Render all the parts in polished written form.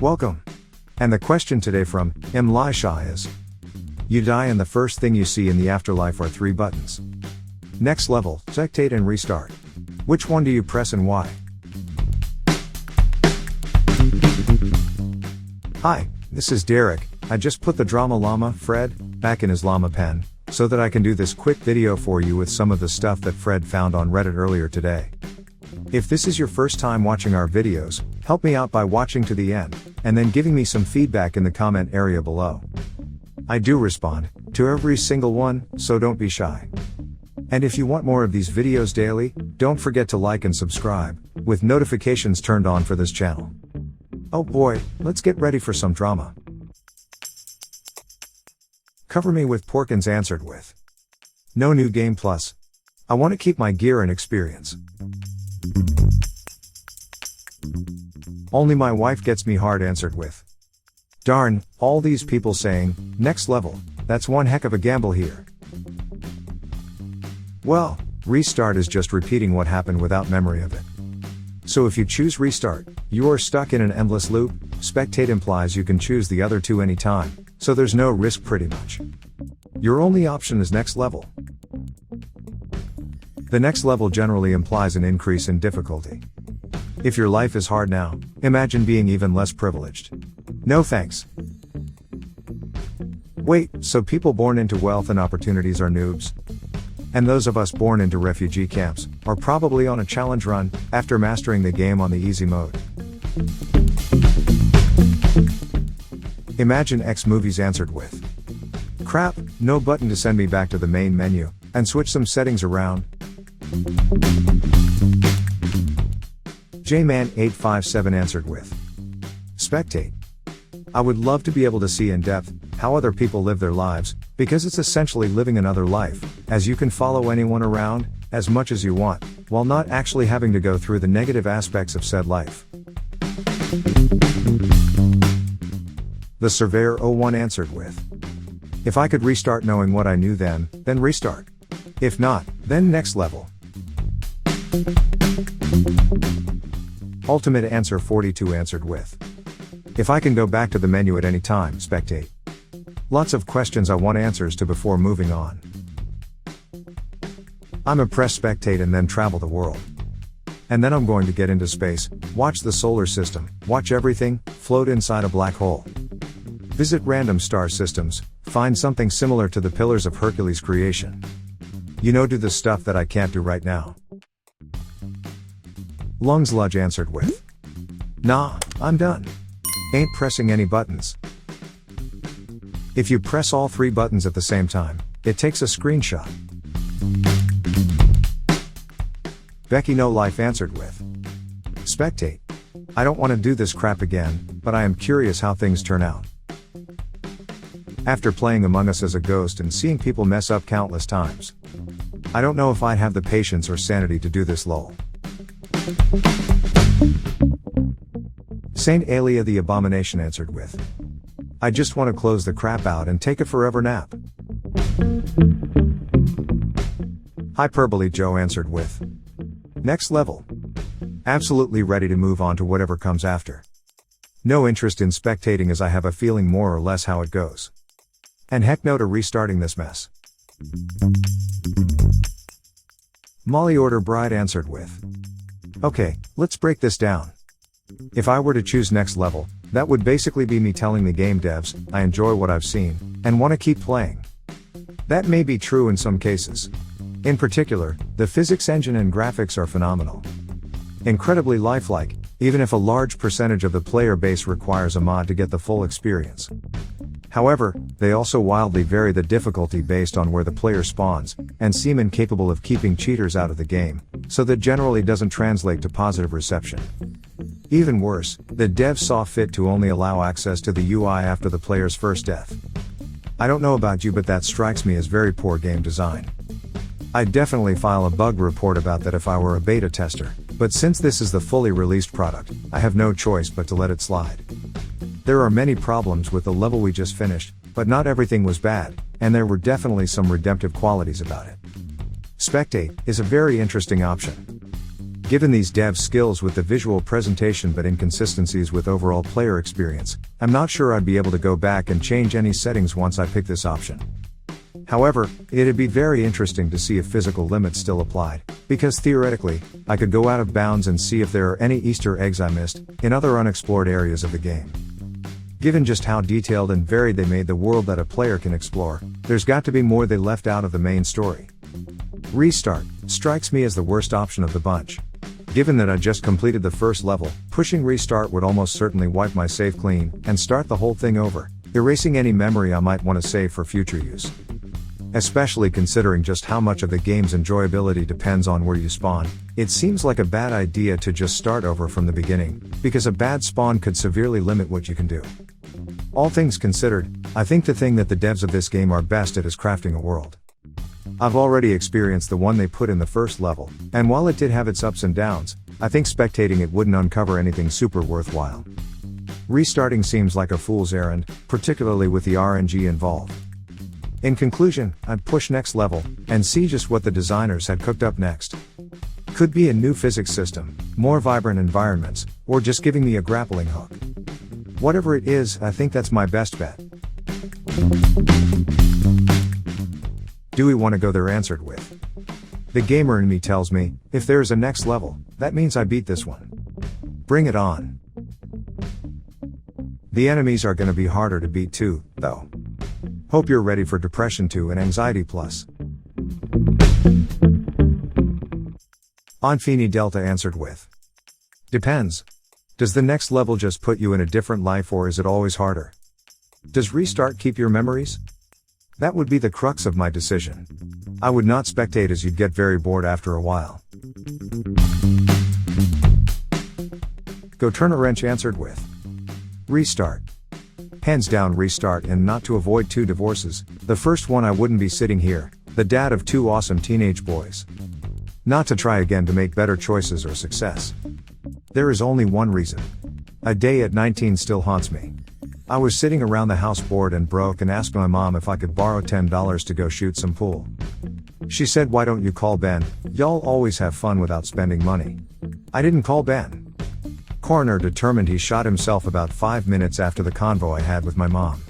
Welcome. And the question today from Elisha is: you die and the first thing you see in the afterlife are 3 buttons. Next level, spectate and restart. Which one do you press and why? Hi, this is Derek. I just put the Drama Llama, Fred, back in his llama pen, so that I can do this quick video for you with some of the stuff that Fred found on Reddit earlier today. If this is your first time watching our videos, help me out by watching to the end, and then giving me some feedback in the comment area below. I do respond to every single one, so don't be shy. And if you want more of these videos daily, don't forget to like and subscribe, with notifications turned on for this channel. Oh boy, let's get ready for some drama. Cover me with Porkins answered with: no new game plus. I want to keep my gear and experience. Only my wife gets me hard answered with: darn, all these people saying, next level, that's one heck of a gamble here. Well, restart is just repeating what happened without memory of it. So if you choose restart, you are stuck in an endless loop. Spectate implies you can choose the other 2 anytime, so there's no risk pretty much. Your only option is next level. The next level generally implies an increase in difficulty. If your life is hard now, imagine being even less privileged. No thanks. Wait, so people born into wealth and opportunities are noobs? And those of us born into refugee camps are probably on a challenge run after mastering the game on the easy mode. Imagine X movies answered with: crap, no button to send me back to the main menu and switch some settings around. Jman857 answered with: spectate. I would love to be able to see in depth how other people live their lives, because it's essentially living another life, as you can follow anyone around as much as you want, while not actually having to go through the negative aspects of said life. The Surveyor 01 answered with: if I could restart knowing what I knew then restart. If not, then next level. Ultimate Answer 42 answered with: if I can go back to the menu at any time, spectate. Lots of questions I want answers to before moving on. I'm a press spectate and then travel the world. And then I'm going to get into space, watch the solar system, watch everything, float inside a black hole. Visit random star systems, find something similar to the Pillars of Hercules creation. You know, do the stuff that I can't do right now. Lungsludge answered with: nah, I'm done. Ain't pressing any buttons. If you press all 3 buttons at the same time, it takes a screenshot. Becky No Life answered with: spectate. I don't want to do this crap again, but I am curious how things turn out. After playing Among Us as a ghost and seeing people mess up countless times, I don't know if I'd have the patience or sanity to do this lol. Saint Alia the Abomination answered with: I just want to close the crap out and take a forever nap. Hyperbole Joe answered with: next level. Absolutely ready to move on to whatever comes after. No interest in spectating, as I have a feeling more or less how it goes. And heck no to restarting this mess. Molly Order Bride answered with: okay, let's break this down. If I were to choose next level, that would basically be me telling the game devs, I enjoy what I've seen, and want to keep playing. That may be true in some cases. In particular, the physics engine and graphics are phenomenal. Incredibly lifelike, even if a large percentage of the player base requires a mod to get the full experience. However, they also wildly vary the difficulty based on where the player spawns, and seem incapable of keeping cheaters out of the game, so that generally doesn't translate to positive reception. Even worse, the devs saw fit to only allow access to the UI after the player's first death. I don't know about you, but that strikes me as very poor game design. I'd definitely file a bug report about that if I were a beta tester, but since this is the fully released product, I have no choice but to let it slide. There are many problems with the level we just finished, but not everything was bad, and there were definitely some redemptive qualities about it. Spectate is a very interesting option. Given these devs' skills with the visual presentation but inconsistencies with overall player experience, I'm not sure I'd be able to go back and change any settings once I pick this option. However, it'd be very interesting to see if physical limits still applied, because theoretically, I could go out of bounds and see if there are any Easter eggs I missed, in other unexplored areas of the game. Given just how detailed and varied they made the world that a player can explore, there's got to be more they left out of the main story. Restart strikes me as the worst option of the bunch. Given that I just completed the first level, pushing restart would almost certainly wipe my save clean, and start the whole thing over, erasing any memory I might want to save for future use. Especially considering just how much of the game's enjoyability depends on where you spawn, it seems like a bad idea to just start over from the beginning, because a bad spawn could severely limit what you can do. All things considered, I think the thing that the devs of this game are best at is crafting a world. I've already experienced the one they put in the first level, and while it did have its ups and downs, I think spectating it wouldn't uncover anything super worthwhile. Restarting seems like a fool's errand, particularly with the RNG involved. In conclusion, I'd push next level, and see just what the designers had cooked up next. Could be a new physics system, more vibrant environments, or just giving me a grappling hook. Whatever it is, I think that's my best bet. Do we want to go there? Answered with. The gamer in me tells me, if there's a next level, that means I beat this one. Bring it on. The enemies are gonna be harder to beat too, though. Hope you're ready for Depression 2 and Anxiety Plus. Onfini Delta answered with. Depends. Does the next level just put you in a different life, or is it always harder? Does restart keep your memories? That would be the crux of my decision. I would not spectate, as you'd get very bored after a while. Go Turn a Wrench answered with. Restart. Hands down restart, and not to avoid 2 divorces. The first one, I wouldn't be sitting here, the dad of 2 awesome teenage boys. Not to try again to make better choices or success. There is only one reason. A day at 19 still haunts me. I was sitting around the house bored and broke and asked my mom if I could borrow $10 to go shoot some pool. She said, "Why don't you call Ben? Y'all always have fun without spending money." I didn't call Ben. Coroner determined he shot himself about 5 minutes after the convo I had with my mom.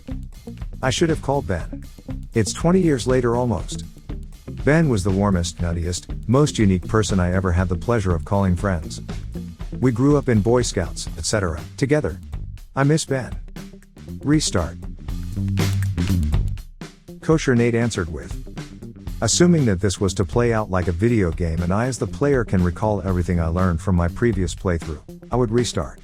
I should have called Ben. It's 20 years later almost. Ben was the warmest, nuttiest, most unique person I ever had the pleasure of calling friends. We grew up in Boy Scouts, etc., together. I miss Ben. Restart. Kosher Nate answered with. Assuming that this was to play out like a video game and I as the player can recall everything I learned from my previous playthrough, I would restart.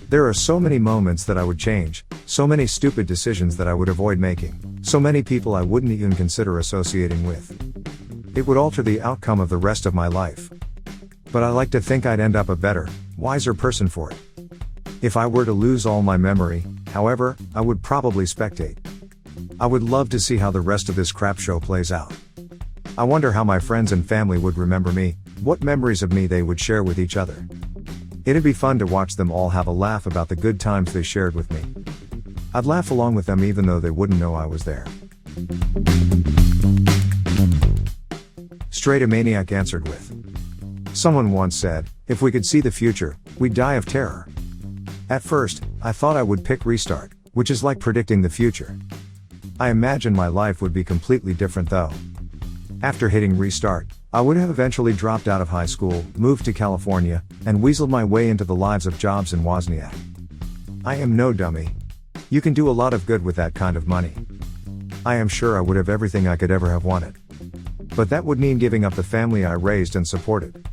There are so many moments that I would change, so many stupid decisions that I would avoid making, so many people I wouldn't even consider associating with. It would alter the outcome of the rest of my life. But I like to think I'd end up a better, wiser person for it. If I were to lose all my memory, however, I would probably spectate. I would love to see how the rest of this crap show plays out. I wonder how my friends and family would remember me, what memories of me they would share with each other. It'd be fun to watch them all have a laugh about the good times they shared with me. I'd laugh along with them even though they wouldn't know I was there. Straight a Maniac answered with. Someone once said, if we could see the future, we'd die of terror. At first, I thought I would pick restart, which is like predicting the future. I imagined my life would be completely different though. After hitting restart, I would have eventually dropped out of high school, moved to California, and weaseled my way into the lives of jobs in Wozniak. I am no dummy. You can do a lot of good with that kind of money. I am sure I would have everything I could ever have wanted. But that would mean giving up the family I raised and supported.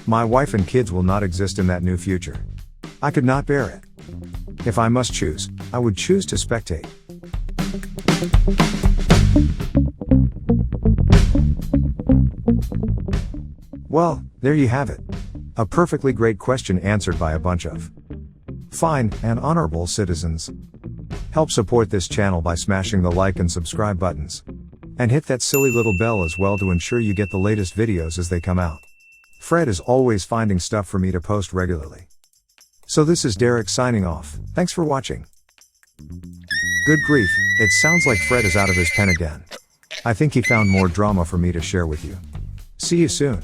My wife and kids will not exist in that new future. I could not bear it. If I must choose, I would choose to spectate. Well, there you have it. A perfectly great question answered by a bunch of fine and honorable citizens. Help support this channel by smashing the like and subscribe buttons. And hit that silly little bell as well to ensure you get the latest videos as they come out. Fred is always finding stuff for me to post regularly. So this is Derek signing off. Thanks for watching. Good grief, it sounds like Fred is out of his pen again. I think he found more drama for me to share with you. See you soon.